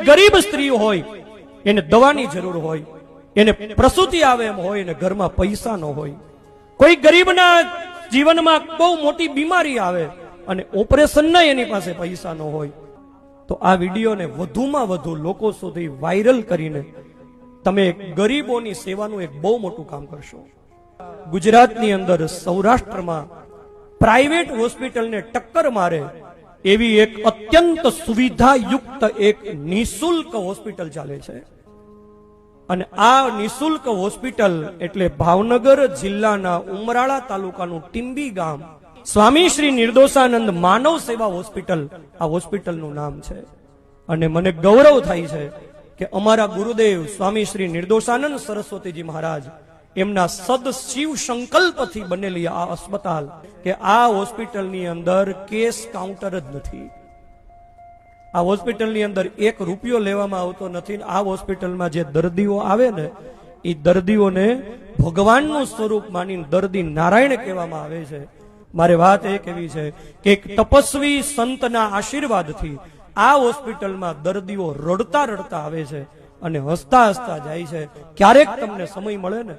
ગરીબ સ્ત્રી હોય એને દવાની જરૂર હોય, એને પ્રસૂતિ આવે એમ હોય અને ઘરમાં પૈસા ન હોય, કોઈ ગરીબના જીવનમાં બહુ મોટી બીમારી આવે અને ઓપરેશનના એની પાસે પૈસા ન હોય, તો આ વિડીયોને વધુમાં વધુ લોકો સુધી વાયરલ કરીને તમે ગરીબોની સેવાનું એક બહુ મોટું કામ કરશો. ગુજરાતની અંદર સૌરાષ્ટ્રમાં પ્રાઇવેટ હોસ્પિટલને ટક્કર મારે એવી એક અત્યંત સુવિધાયુક્ત એક નિઃશુલ્ક હોસ્પિટલ ચાલે છે. અને આ નિઃશુલ્ક હોસ્પિટલ એટલે ભાવનગર જિલ્લાના ઉમરાળા તાલુકાનું ટીંબી ગામ સ્વામી શ્રી નિર્દોષાનંદ માનવ સેવા હોસ્પિટલ, આ હોસ્પિટલનું નામ છે. અને મને ગૌરવ થાય છે કે અમારા ગુરુદેવ સ્વામી શ્રી નિર્દોષાનંદ સરસ્વતીજી મહારાજ એમના સદશિવ સંકલ્પથી બનેલી આ અસ્પતાલ, કે આ હોસ્પિટલની અંદર કેશ કાઉન્ટર જ નથી. આ હોસ્પિટલની અંદર એક રૂપિયો લેવામાં આવતો નથી. આ હોસ્પિટલમાં જે દર્દીઓ આવે ને એ દર્દીઓને ભગવાનનું સ્વરૂપ માનીને દર્દી નારાયણ કહેવામાં આવે છે. મારે વાત એ કહેવી છે કે એક તપસ્વી સંતના આશીર્વાદથી આ હોસ્પિટલમાં દર્દીઓ રડતા રડતા આવે છે અને હસતા હસતા જાય છે. ક્યારેક તમને સમય મળે ને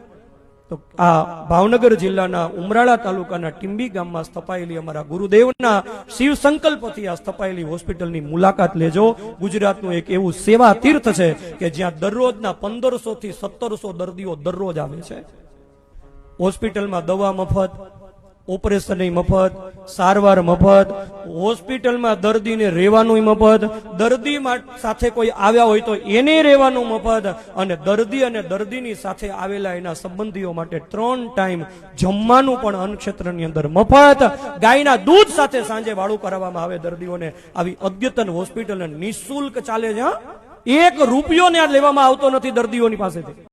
તો આ ભાવનગર જિલ્લાના ઉમરાળા તાલુકાના ટીંબી ગામમાં સ્થપાયેલી અમારા ગુરુદેવના શિવ સંકલ્પથી આ સ્થપાયેલી હોસ્પિટલની મુલાકાત લેજો. ગુજરાતનું એક એવું સેવા તીર્થ છે કે જ્યાં દરરોજના 1500 થી 1700 દર્દીઓ દરરોજ આવે છે. હોસ્પિટલમાં દવા મફત, ઓપરેશન મફત, સારવાર મફત, હોસ્પિટલમાં દર્દીને રહેવાનું મફત, દર્દી સાથે કોઈ આવ્યા હોય તો એને રહેવાનું મફત, અને દર્દી અને દર્દીની સાથે આવેલા એના સંબંધીઓ માટે 3 ટાઈમ જમવાનું પણ અન્નક્ષેત્રની અંદર મફત. ગાયના દૂધ સાથે સાંજે વાળું કરાવવામાં આવે દર્દીઓને. આવી અદ્યતન હોસ્પિટલ નિઃશુલ્ક ચાલે છે. 1 રૂપિયો ને લેવામાં આવતો નથી દર્દીઓની પાસેથી.